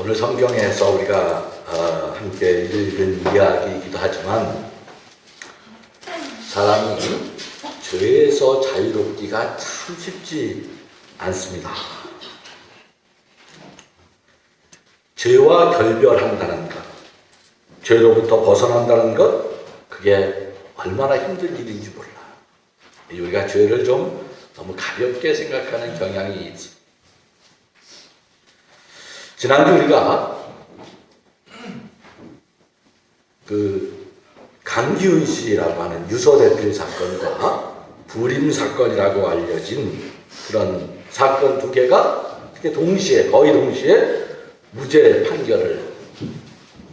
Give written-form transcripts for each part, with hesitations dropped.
오늘 성경에서 우리가 함께 읽은 이야기이기도 하지만 사람이 죄에서 자유롭기가 참 쉽지 않습니다. 죄와 결별한다는 것, 죄로부터 벗어난다는 것, 그게 얼마나 힘든 일인지 몰라요. 우리가 죄를 좀 너무 가볍게 생각하는 경향이 있습니다. 지난주 우리가 강기훈 씨라고 하는 유서 대필 사건과 불임 사건이라고 알려진 그런 사건 두 개가 거의 동시에 무죄 판결을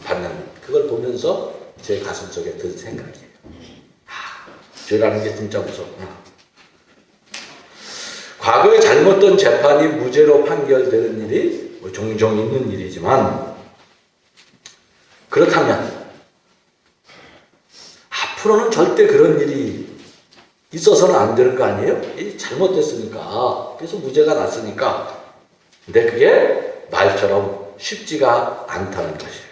받는, 그걸 보면서 제 가슴 속에 든 생각이에요. 죄라는 게 진짜 무섭구나. 과거에 잘못된 재판이 무죄로 판결되는 일이 종종 있는 일이지만, 그렇다면 앞으로는 절대 그런 일이 있어서는 안 되는 거 아니에요? 잘못됐으니까, 그래서 무죄가 났으니까. 근데 그게 말처럼 쉽지가 않다는 것이에요.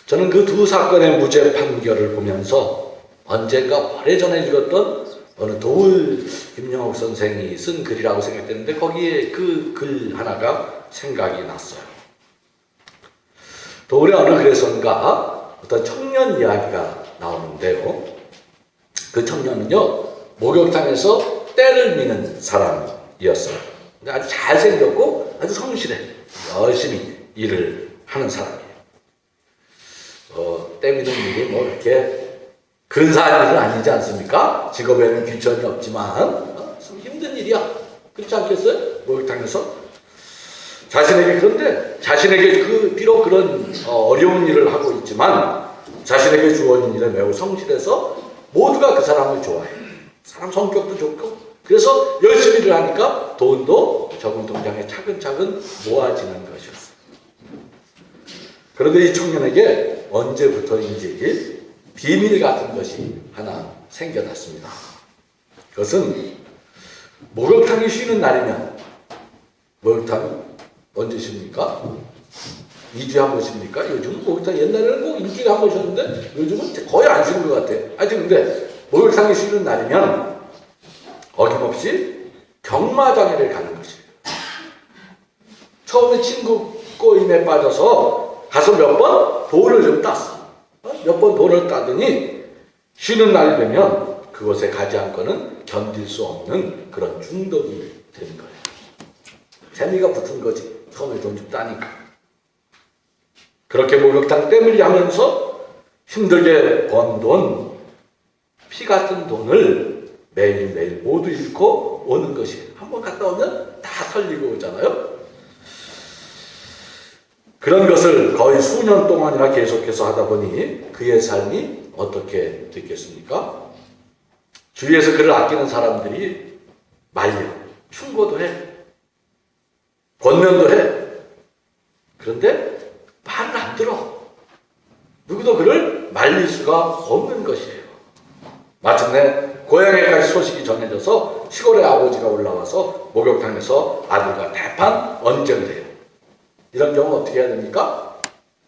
저는 그 두 사건의 무죄 판결을 보면서 언젠가 오래전에 읽었던 어느 도울 김영옥 선생이 쓴 글이라고 생각되는데, 거기에 그 글 하나가 생각이 났어요. 도울의 어느 글에선가 어떤 청년 이야기가 나오는데요. 그 청년은요, 목욕탕에서 때를 미는 사람이었어요. 근데 아주 잘생겼고 아주 성실해, 열심히 일을 하는 사람이에요. 때 미는 일이 뭐 이렇게 근사한 일은 아니지 않습니까? 직업에는 귀천이 없지만 좀 힘든 일이야. 그렇지 않겠어요? 목욕탕에서 그런데 자신에게 비록 그런 어려운 일을 하고 있지만 자신에게 주어진 일에 매우 성실해서 모두가 그 사람을 좋아해요. 사람 성격도 좋고, 그래서 열심히 일을 하니까 돈도 적은 통장에 차근차근 모아지는 것이었어요. 그런데 이 청년에게 언제부터인지 비밀 같은 것이 하나 생겨났습니다. 그것은 목욕탕이 쉬는 날이면, 목욕탕은 언제 쉽니까? 2주에 한 번씩입니까? 요즘은 목욕탕, 옛날에는 꼭 일주일에 한 번이었는데 요즘은 거의 안 쉬는 것 같아요. 근데 목욕탕이 쉬는 날이면 어김없이 경마장에를 가는 것이에요. 처음에 친구 꼬임에 빠져서 가서 몇 번 돈을 좀 땄어. 몇 번 돈을 따더니 쉬는 날이 되면 그곳에 가지 않고는 견딜 수 없는 그런 중독이 되는 거예요. 재미가 붙은 거지. 처음에 돈 좀 따니까. 그렇게 목욕탕 때밀이 하면서 힘들게 번 돈, 피 같은 돈을 매일매일 모두 잃고 오는 것이에요. 한번 갔다 오면 다 털리고 오잖아요. 그런 것을 거의 수년 동안이나 계속해서 하다 보니 그의 삶이 어떻게 됐겠습니까? 주위에서 그를 아끼는 사람들이 말려, 충고도 해, 권면도 해. 그런데 말을 안 들어. 누구도 그를 말릴 수가 없는 것이에요. 마침내 고향에까지 소식이 전해져서 시골의 아버지가 올라와서 목욕탕에서 아들과 대판 언쟁을 해요. 이런 경우 어떻게 해야 됩니까?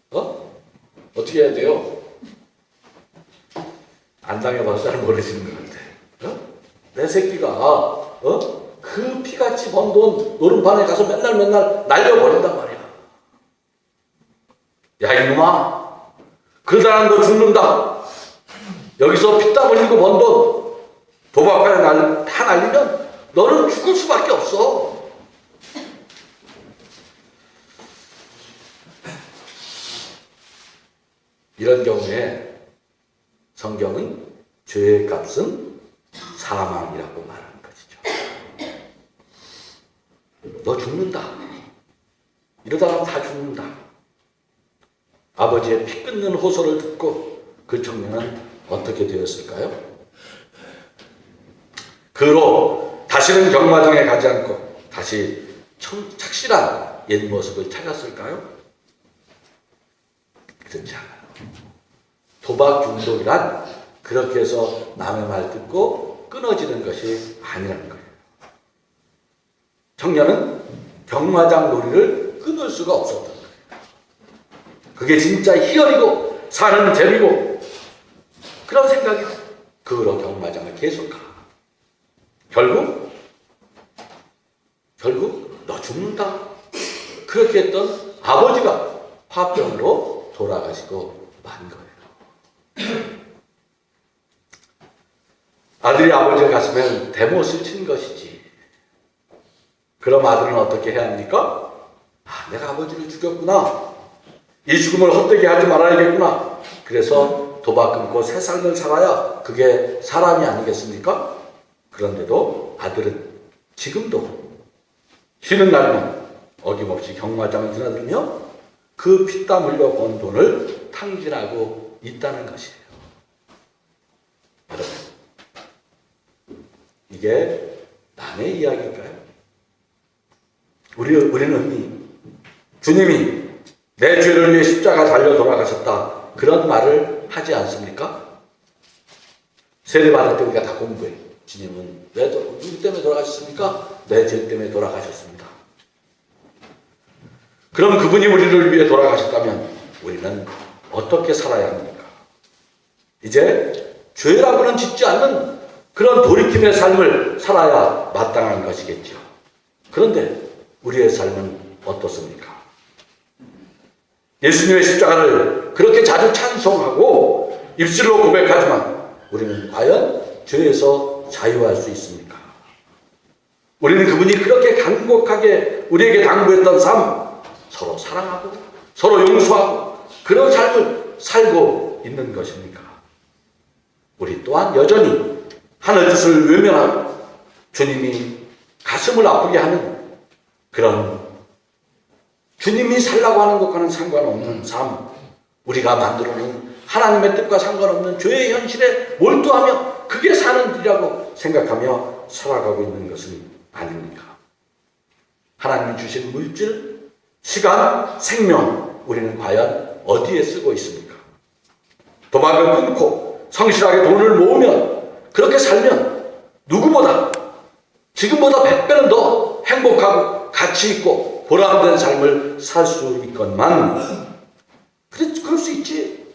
어떻게 해야 돼요? 안 당해봐서 잘 모르시는 것 같아. 내 새끼가 그 피같이 번 돈 노름판에 가서 맨날 날려버린단 말이야. 야, 이놈아, 그러다가 너 죽는다. 여기서 피땀 흘리고 번 돈 도박판에 다 날리면 너는 죽을 수밖에 없어. 이런 경우에 성경은 죄의 값은 사망이라고 말하는 것이죠. 너 죽는다. 이러다가 다 죽는다. 아버지의 피 끊는 호소를 듣고 그 청년은 어떻게 되었을까요? 그 후로 다시는 경마장에 가지 않고 다시 착실한 옛 모습을 찾았을까요? 그렇지 않아요. 도박 중독이란 그렇게 해서 남의 말 듣고 끊어지는 것이 아니라는 거예요. 청년은 경마장 놀이를 끊을 끊을 수가 없었던 거예요. 그게 진짜 희열이고 사는 재미고 그런 생각이 그로 경마장을 계속가. 결국 너 죽는다. 그렇게 했던 아버지가 화병으로 돌아가시고 만 거예요. 아들이 아버지가 갔으면 대못을 친 것이지. 그럼 아들은 어떻게 해야 합니까? 내가 아버지를 죽였구나. 이 죽음을 헛되게 하지 말아야겠구나. 그래서 도박 끊고 새 삶을 살아야 그게 사람이 아니겠습니까? 그런데도 아들은 지금도 쉬는 날만 어김없이 경마장을 드나들며 그 피땀 흘려 번 돈을 탕진하고 있다는 것이에요. 여러분, 이게 남의 이야기일까요? 우리는 주님이 내 죄를 위해 십자가 달려 돌아가셨다. 그런 말을 하지 않습니까? 세례 받을 때 우리가 다 공부해. 주님은 왜 누구 때문에 돌아가셨습니까? 내 죄 때문에 돌아가셨습니다. 그럼 그분이 우리를 위해 돌아가셨다면 우리는 어떻게 살아야 합니까? 이제 죄라고는 짓지 않는 그런 돌이킴의 삶을 살아야 마땅한 것이겠죠. 그런데 우리의 삶은 어떻습니까? 예수님의 십자가를 그렇게 자주 찬송하고 입술로 고백하지만 우리는 과연 죄에서 자유할 수 있습니까? 우리는 그분이 그렇게 간곡하게 우리에게 당부했던 삶, 서로 사랑하고 서로 용서하고 그런 삶을 살고 있는 것입니까? 우리 또한 여전히 하늘 뜻을 외면하고 주님이 가슴을 아프게 하는 그런 주님이 살라고 하는 것과는 상관없는 삶, 우리가 만들어놓은 하나님의 뜻과 상관없는 죄의 현실에 몰두하며 그게 사는 길이라고 생각하며 살아가고 있는 것은 아닙니까? 하나님이 주신 물질, 시간, 생명, 우리는 과연 어디에 쓰고 있습니까? 도박을 끊고 성실하게 돈을 모으면, 그렇게 살면 누구보다 지금보다 100배는 더 행복하고 가치 있고 보람된 삶을 살 수 있건만, 그럴 수 있지.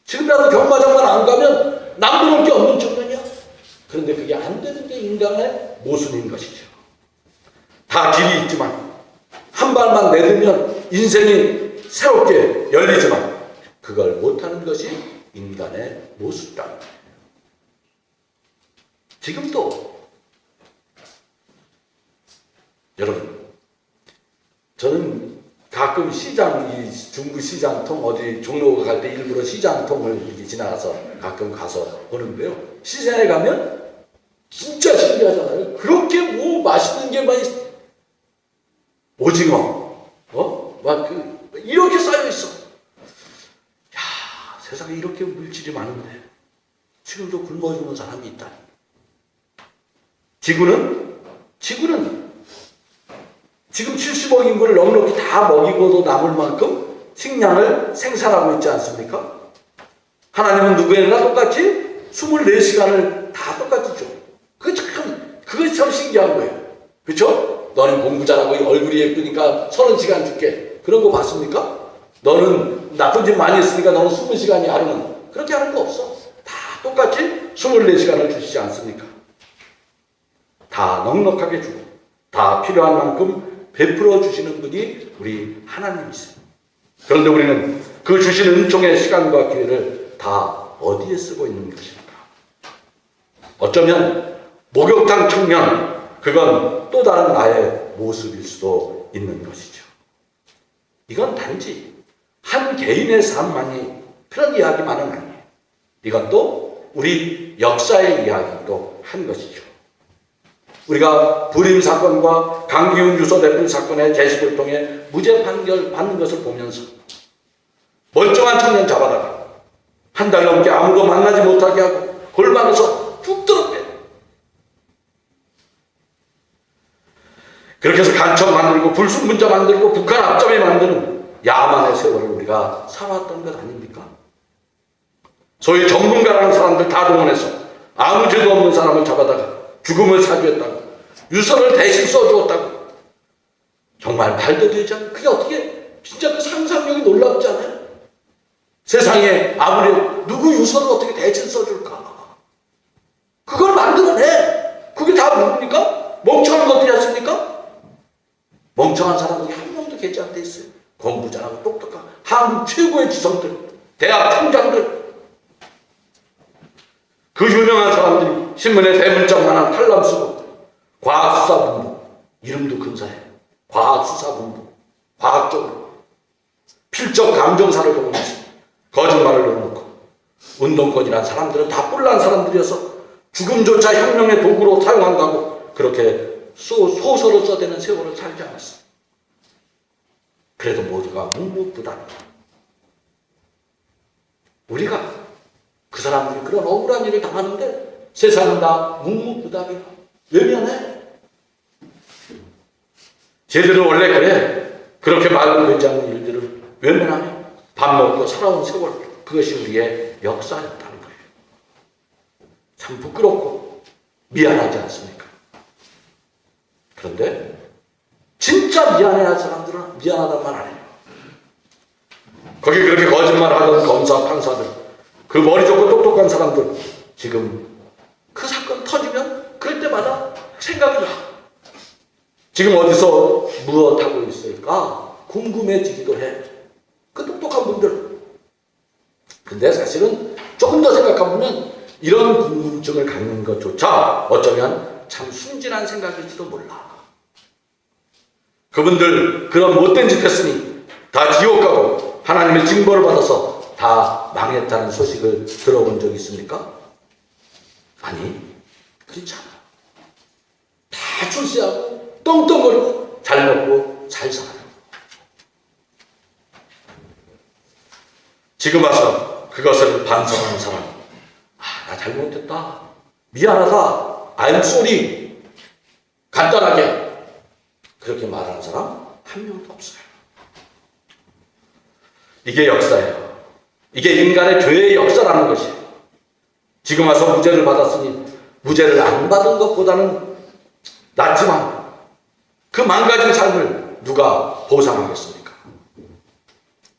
지금이라도 경마장만 안 가면 남겨놓을 게 없는 청년이야. 그런데 그게 안 되는 게 인간의 모순인 것이죠. 다 길이 있지만 한 발만 내딛면 인생이 새롭게 열리지만 그걸 못하는 것이 인간의 모습이다. 지금도 여러분, 저는 가끔 시장, 이 중부 시장통 어디 종로가 갈 때 일부러 시장통을 이렇게 지나가서 가끔 가서 보는데요. 시장에 가면 진짜 신기하잖아요. 그렇게 뭐 맛있는 게 많이 오징어, 이렇게 쌓여 있어. 야, 세상에 이렇게 물질이 많은데 지금도 굶어 죽는 사람이 있다. 지구는 지금 70억 인구를 넉넉히 다 먹이고도 남을 만큼 식량을 생산하고 있지 않습니까? 하나님은 누구에게나 똑같이 24시간을 다 똑같이 줘. 그것이 참 신기한 거예요. 그렇죠? 너는 공부 잘하고 얼굴이 예쁘니까 30시간 줄게. 그런 거 봤습니까? 너는 나쁜 짓 많이 했으니까 너는 20시간이 하루는. 그렇게 하는 거 없어. 다 똑같이 24시간을 주시지 않습니까? 다 넉넉하게 주고 다 필요한 만큼 베풀어 주시는 분이 우리 하나님이세요. 그런데 우리는 그 주신 은총의 시간과 기회를 다 어디에 쓰고 있는 것입니까? 어쩌면 목욕탕 청년, 그건 또 다른 나의 모습일 수도 있는 것이죠. 이건 단지 한 개인의 삶만이 그런 이야기만은 아니에요. 이건 또 우리 역사의 이야기도 한 것이죠. 우리가 불임 사건과 강기훈 유서 대필 사건의 재심을 통해 무죄 판결 받는 것을 보면서 멀쩡한 청년 잡아다가 한 달 넘게 아무도 만나지 못하게 하고 골방에서 쭉 들었대. 그렇게 해서 간첩 만들고 불순문자 만들고 북한 앞점에 만드는 야만의 세월을 우리가 살아왔던 것 아닙니까? 소위 전문가라는 사람들 다 동원해서 아무 죄도 없는 사람을 잡아다가 죽음을 사주했다고, 유서를 대신 써주었다고, 정말 말도 되지 않아요. 그게 어떻게 진짜 그 상상력이 놀랍지 않아요? 세상에 아무리 누구 유서를 어떻게 대신 써줄까? 그걸 만들어내. 그게 다 뭡니까? 멍청한 것들이 었습니까? 멍청한 사람들이 한 명도 계지 안 돼 있어요. 공부 잘하고 똑똑한 한국 최고의 지성들, 대학 총장들, 그 유명한 사람들이 신문에 대문짝만한 칼럼 쓰고 과학수사본부, 이름도 근사해. 과학수사본부, 과학적으로 필적 감정사를 동원해서 거짓말을 넣어놓고, 운동권이란 사람들은 다 뿔난 사람들이어서 죽음조차 혁명의 도구로 사용한다고 그렇게 소설을 써대는 세월을 살지 않았어. 그래도 모두가 묵묵부답이다. 우리가 그 사람들이 그런 억울한 일을 당하는데 세상은 다 묵묵부답이야. 외면해. 쟤들은 원래 그래. 그렇게 말도 되지 않는 일들을 외면하며 밥 먹고 살아온 세월, 그것이 우리의 역사였다는 거예요. 참 부끄럽고 미안하지 않습니까? 그런데 진짜 미안해할 사람들은 미안하단 말 안 해요. 거기 그렇게 거짓말하던 검사, 판사들, 그 머리 좋고 똑똑한 사람들, 지금 그 사건 터지면 그럴 때마다 생각이 나. 지금 어디서 무엇하고 있을까 궁금해지기도 해. 그 똑똑한 분들. 근데 사실은 조금 더 생각해보면 이런 궁금증을 갖는 것조차 어쩌면 참 순진한 생각일지도 몰라. 그분들 그런 못된 짓 했으니 다 지옥 가고 하나님의 징벌을 받아서 다 망했다는 소식을 들어본 적 있습니까? 아니, 그렇지 않아. 다 출세하고 떵떵거리고 잘 먹고 잘 살아요. 지금 와서 그것을 반성하는 사람, 나 잘못했다, 미안하다, I'm sorry, 간단하게 그렇게 말하는 사람 한 명도 없어요. 이게 역사예요. 이게 인간의 죄의 역사라는 것이에요. 지금 와서 무죄를 받았으니 무죄를 안 받은 것보다는 낫지만 그 망가진 삶을 누가 보상하겠습니까?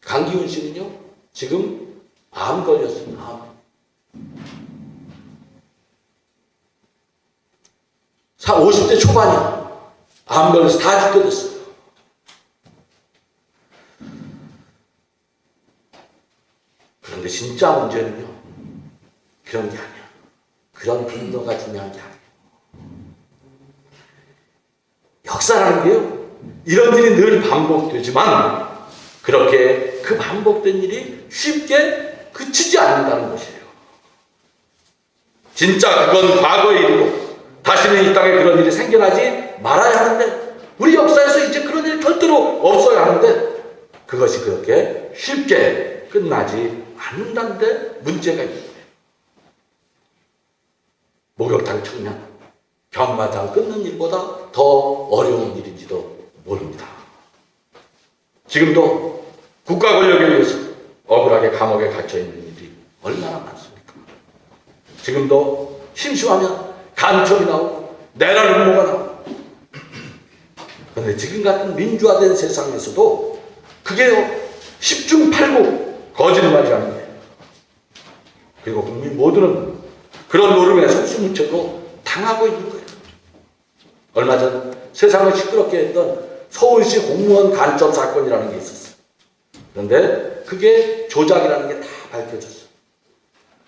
강기훈 씨는요, 지금 암 걸렸어요. 암. 50대 초반이야. 암 걸려서 다 죽게 됐어요. 그런데 진짜 문제는요, 그런 게 아니야. 그런 분노가 중요한 게 아니야. 역사라는 게요, 이런 일이 늘 반복되지만 그렇게 그 반복된 일이 쉽게 그치지 않는다는 것이에요. 진짜 그건 과거의 일이고 다시는 이 땅에 그런 일이 생겨나지 말아야 하는데, 우리 역사에서 이제 그런 일이 절대로 없어야 하는데 그것이 그렇게 쉽게 끝나지 않는다는 데 문제가 있는 거예요. 목욕탕 청년, 경마장 끊는 일보다 더 어려운 일인지도 모릅니다. 지금도 국가 권력에 의해서 억울하게 감옥에 갇혀있는 일이 얼마나 많습니까? 지금도 심심하면 간첩이 나오고 내란 음모가 나오고. 그런데 지금 같은 민주화된 세상에서도 그게 10중 8구 거짓말이라는 거예요. 그리고 국민 모두는 그런 노름에 속수무책으로 당하고 있는 거예요. 얼마 전 세상을 시끄럽게 했던 서울시 공무원 간첩 사건이라는 게 있었어요. 그런데 그게 조작이라는 게 다 밝혀졌어요.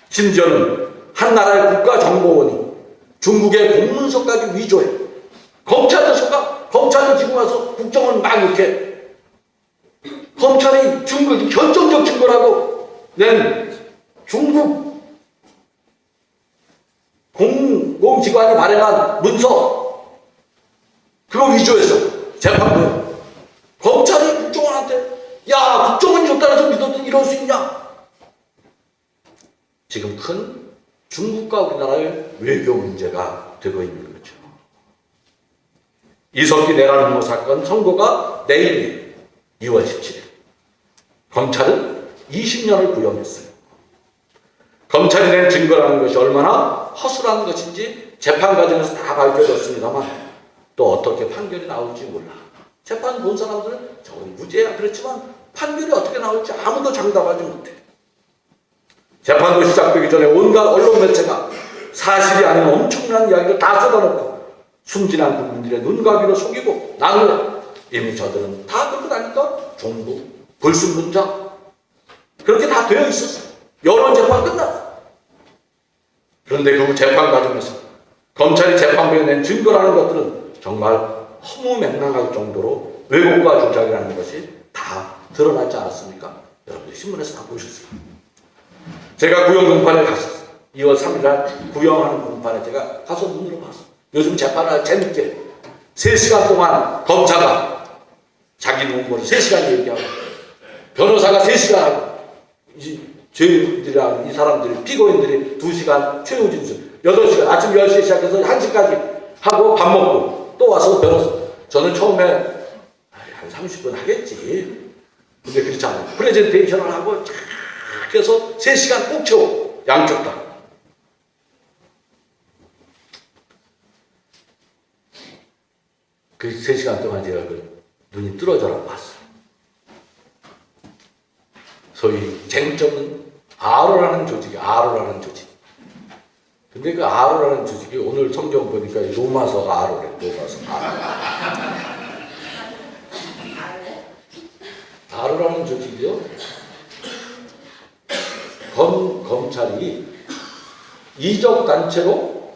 심지어는 한 나라의 국가정보원이 중국의 공문서까지 위조해. 검찰도 속아. 검찰도 지금 와서 국정원 막 이렇게, 검찰이 중국 결정적 증거라고 낸 중국 공공기관이 발행한 문서, 그거 위조해서 재판부에. 검찰이 국정원한테, 야, 국정원이 줬다 해서 믿었더니 이럴 수 있냐? 지금 큰 중국과 우리나라의 외교 문제가 되고 있는 거죠. 이석기 내란 음모 사건 선고가 내일이에요. 2월 17일. 검찰은 20년을 구형했어요. 검찰이 낸 증거라는 것이 얼마나 허술한 것인지 재판 과정에서 다 밝혀졌습니다만 또 어떻게 판결이 나올지 몰라. 재판 본 사람들은 저건 무죄야. 그렇지만 판결이 어떻게 나올지 아무도 장담하지 못해. 재판도 시작되기 전에 온갖 언론 매체가 사실이 아닌 엄청난 이야기를 다 쏟아놓고 순진한 국민들의 눈과 귀를 속이고 나누어 이미 저들은 다 그러고 나니까 종부, 불순분자 그렇게 다 되어 있었어요. 여론 재판 끝났어. 그런데 그 재판 과정에서 검찰이 재판부에 낸 증거라는 것들은 정말 허무맹랑할 정도로 왜곡과 조작이라는 것이 다 드러나지 않았습니까? 여러분들 신문에서 다 보셨어요. 제가 구형 공판에 갔었어요. 2월 3일날 구형하는 공판에 제가 가서 눈으로 봤어요. 요즘 재판을 재밌게 3시간 동안 검사가 자기 논거를 3시간 얘기하고 변호사가 3시간 하고 죄인들이랑 이 사람들이 피고인들이 2시간 최후 진술 8시간 아침 10시에 시작해서 1시까지 하고 밥 먹고 또 와서 변호사 저는 처음에 한 30분 하겠지. 근데 그렇지 않아요. 프레젠테이션을 하고 쫙 해서 3시간 꼭 채워 양쪽 다. 그 3시간 동안 제가 그 눈이 뚫어져라 봤어요. 소위 쟁점은 아로라는 조직이 아로라는 조직. 근데 그 아로라는 조직이 오늘 성경 보니까 로마서가 아로래. 로마서 아로라는 조직이요. 검찰이 이적 단체로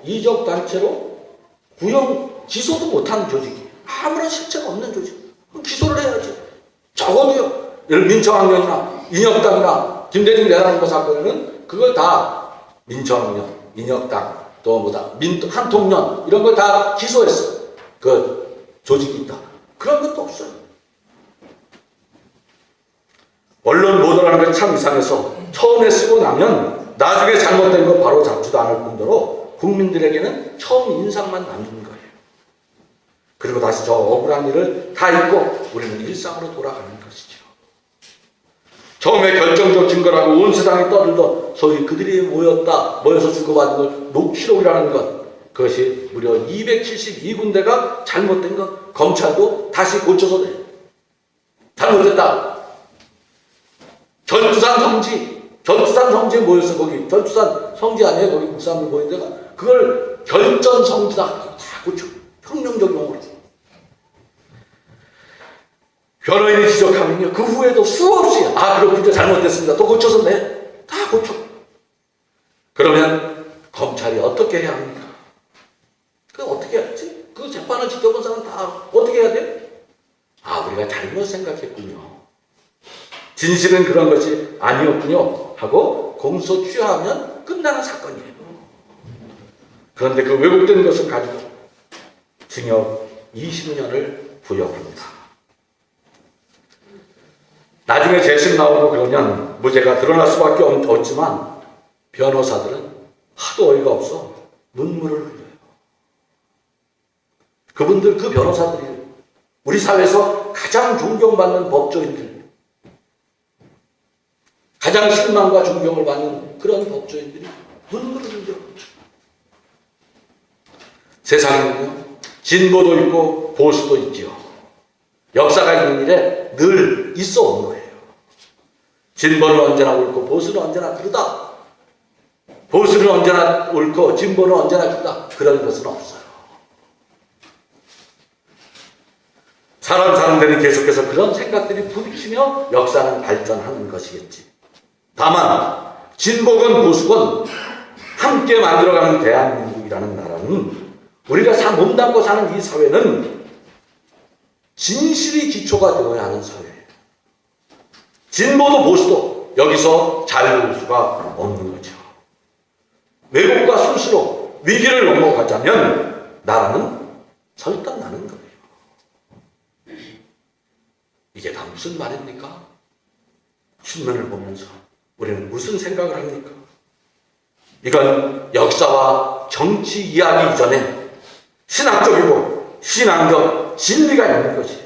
구형 기소도 못하는 조직이 아무런 실체가 없는 조직. 기소를 해야지. 적어도요. 예를 민청학년이나 인혁당이나 김대중 내란부 사건에는 그걸 다 민청학년, 인혁당, 또 뭐다 한통년 이런 걸 다 기소했어. 그 조직이 있다. 그런 것도 없어요. 언론 보도라는 게 참 이상해서 처음에 쓰고 나면 나중에 잘못된 거 바로 잡지도 않을 뿐더러 국민들에게는 처음 인상만 남는 거예요. 그리고 다시 저 억울한 일을 다 잊고 우리는 일상으로 돌아가는 것이죠. 처음에 결정적 증거라고 온 세상이 떠들던 소위 그들이 모여서 주고받은 것 녹취록이라는 것 그것이 무려 272군데가 잘못된 것 검찰도 다시 고쳐서 내. 잘못됐다. 전투산 성지에 모였어. 거기 전투산 성지 아니에요? 거기 국사람들 모인 데가 그걸 결전 성지다. 다 고쳐. 혁명적 용어로. 변호인이 지적하면요. 그 후에도 수없이 그렇군요. 잘못됐습니다. 또 고쳐서 내. 다 고쳐. 그러면 검찰이 어떻게 해야 합니까? 그 어떻게 해야지? 그 재판을 지켜본 사람은 다 어떻게 해야 돼? 우리가 잘못 생각했군요. 진실은 그런 것이 아니었군요. 하고 공소 취하하면 끝나는 사건이에요. 그런데 그 왜곡된 것을 가지고 징역 20년을 부여합니다. 나중에 재심 나오고 그러면 무죄가 드러날 수밖에 없지만 변호사들은 하도 어이가 없어 눈물을 흘려요. 그분들 그 변호사들이 우리 사회에서 가장 존경받는 법조인들 가장 신망과 존경을 받는 그런 법조인들이 눈물을 흘려. 세상에는요 진보도 있고 보수도 있지요. 역사가 있는 일에 늘 있어 온 거예요. 진보는 언제나 옳고 보수는 언제나 그르다. 보수는 언제나 옳고 진보는 언제나 그르다. 그런 것은 없어요. 사는 데는 계속해서 그런 생각들이 부딪히며 역사는 발전하는 것이겠지. 다만 진보건 보수건 함께 만들어가는 대한민국이라는 나라는 우리가 몸담고 사는 이 사회는 진실이 기초가 되어야 하는 사회예요. 진보도 보수도 여기서 자유로울 수가 없는 거죠. 왜곡과 순수로 위기를 넘어가자면 나라는 설득나는 거예요. 이게 다 무슨 말입니까? 신문을 보면서 우리는 무슨 생각을 합니까? 이건 역사와 정치 이야기 이전에 신학적이고 신앙적 진리가 있는 것이에요.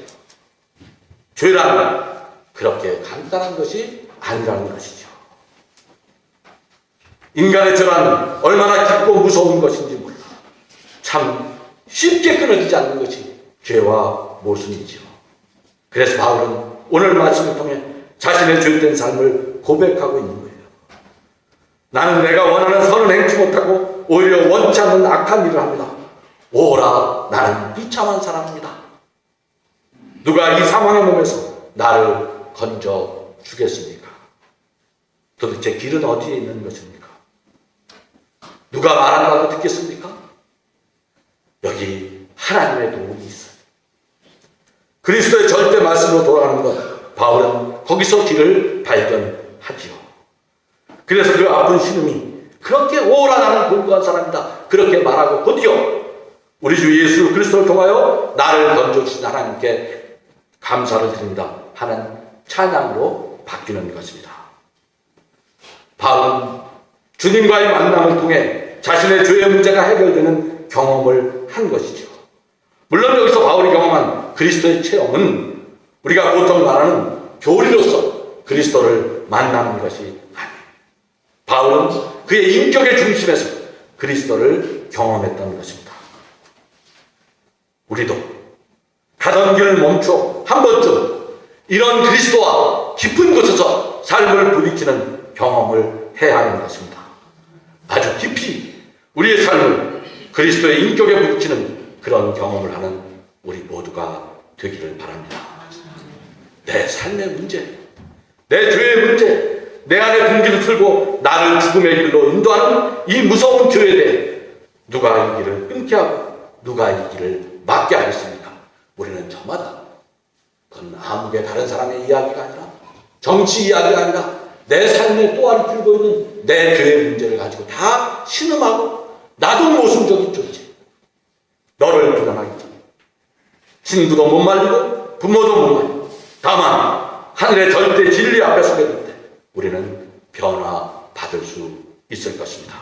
죄란 그렇게 간단한 것이 아니라는 것이죠. 인간의 죄란 얼마나 깊고 무서운 것인지 몰라. 참 쉽게 끊어지지 않는 것이 죄와 모순이죠. 그래서 바울은 오늘 말씀을 통해 자신의 죄된 삶을 고백하고 있는 거예요. 나는 내가 원하는 선은 행치 못하고 오히려 원치 않는 악한 일을 합니다. 오라, 나는 비참한 사람입니다. 누가 이 사망의 몸에서 나를 건져 주겠습니까? 도대체 길은 어디에 있는 것입니까? 누가 말한다고 듣겠습니까? 여기 하나님의 도움이 있어요. 그리스도의 절대 말씀으로 돌아가는 것, 바울은 거기서 길을 발견하지요. 그래서 그 아픈 신음이 그렇게 오라 나는 불구한 사람이다 그렇게 말하고 곧이어 우리 주 예수 그리스도를 통하여 나를 건져주신 하나님께 감사를 드린다 하는 찬양으로 바뀌는 것입니다. 바울은 주님과의 만남을 통해 자신의 죄의 문제가 해결되는 경험을 한 것이죠. 물론 여기서 바울이 경험한 그리스도의 체험은 우리가 보통 말하는 교리로서 그리스도를 만나는 것이 아니에요. 바울은 그의 인격의 중심에서 그리스도를 경험했던 것입니다. 우리도 가던 길을 멈춰 한 번쯤 이런 그리스도와 깊은 곳에서 삶을 부딪히는 경험을 해야 하는 것입니다. 아주 깊이 우리의 삶을 그리스도의 인격에 부딪히는 그런 경험을 하는 우리 모두가 되기를 바랍니다. 내 삶의 문제, 내 죄의 문제, 내 안에 분기를 틀고 나를 죽음의 길로 인도하는 이 무서운 죄에 대해 누가 이 길을 끊게 하고 누가 이 길을 막게 하겠습니까? 우리는 저마다 그건 아무개 다른 사람의 이야기가 아니라 정치 이야기가 아니라 내 삶에 또한 들고 있는 내 죄의 문제를 가지고 다 신음하고 나도 모순적인 존재, 너를 비난하겠지. 친구도 못 말리고 부모도 못 말리고 다만 하늘의 절대 진리 앞에 서게 될 때 우리는 변화받을 수 있을 것입니다.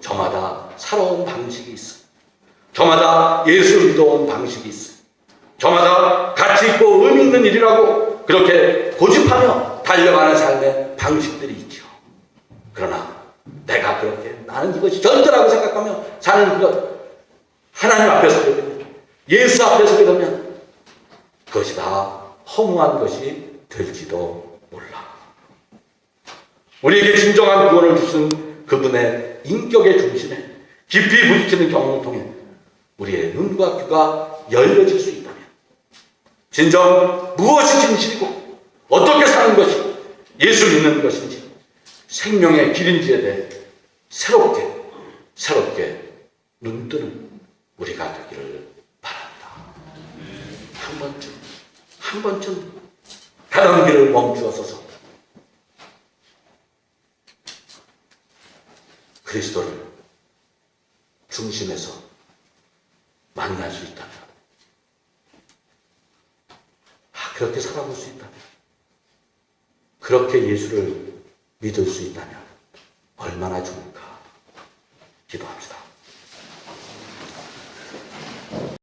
저마다 살아온 방식이 있어요. 저마다 예수를 믿어온 방식이 있어요. 저마다 가치 있고 의미 있는 일이라고 그렇게 고집하며 달려가는 삶의 방식들이 있죠. 그러나 내가 그렇게 나는 이것이 절대라고 생각하며 사는 그것, 하나님 앞에 서게 되면, 예수 앞에 서게 되면 그것이 다 허무한 것이 될지도 몰라. 우리에게 진정한 구원을 주신 그분의 인격의 중심에 깊이 부딪히는 경험을 통해 우리의 눈과 귀가 열려질 수 있다면 진정 무엇이 진실이고 어떻게 사는 것이 예수 믿는 것인지 생명의 길인지에 대해 새롭게 눈뜨는 우리가 되기를 바랍니다. 한 번쯤 가던 길을 멈추어서서 그리스도를 중심에서 만날 수 있다면, 그렇게 살아볼 수 있다면, 그렇게 예수를 믿을 수 있다면 얼마나 좋을까 기도합시다.